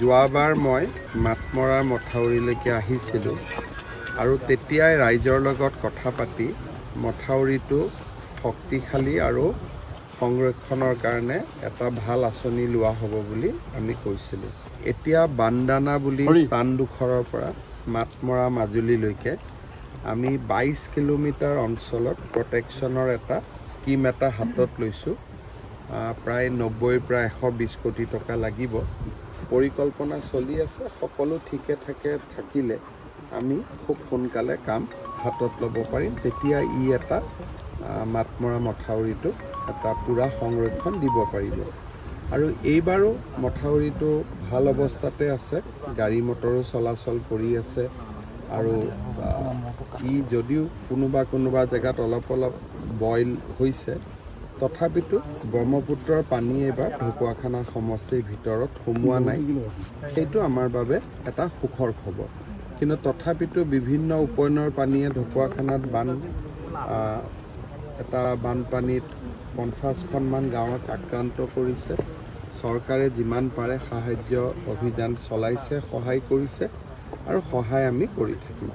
যোৱাবাৰ মই মাতমৰা মথাউৰিলৈকে আহিছিলোঁ আৰু তেতিয়াই ৰাইজৰ লগত কথা পাতি মথাউৰিটো শক্তিশালী আৰু সংৰক্ষণৰ কাৰণে এটা ভাল আঁচনি লোৱা হ'ব বুলি আমি কৈছিলোঁ। এতিয়া বান্দানা বুলি স্থানডোখৰৰ পৰা মাতমৰা মাজুলীলৈকে আমি 22 কিলোমিটাৰ অঞ্চলত প্ৰটেকশ্যনৰ এটা স্কিম এটা হাতত লৈছোঁ। প্ৰায় 90 পৰা 120 কোটি টকা লাগিব। পৰিকল্পনা চলি আছে, সকলো ঠিকে থাকিলে আমি খুব সোনকালে কাম হাতত ল'ব পাৰিম। তেতিয়া ই এটা মাতমৰা মথাউৰিটো এটা পূৰা সংৰক্ষণ দিব পাৰিব। আৰু এইবাৰো মথাউৰিটো ভাল অৱস্থাতে আছে, গাড়ী মটৰো চলাচল কৰি আছে আৰু ই যদিও কোনোবা জেগাত অলপ বইল হৈছে, তথাপিতো ব্ৰহ্মপুত্ৰৰ পানী এইবাৰ ঢকুৱাখানা সমষ্টিৰ ভিতৰত সোমোৱা নাই। সেইটো আমাৰ বাবে এটা সুখৰ খবৰ। কিন্তু তথাপিতো বিভিন্ন উপনৈৰ পানীয়ে ঢকুৱাখানাত বানপানীত 50খনমান গাঁৱক আক্ৰান্ত কৰিছে। চৰকাৰে যিমান পাৰে সাহায্য অভিযান চলাইছে, সহায় কৰিছে আৰু সহায় আমি কৰি থাকিম।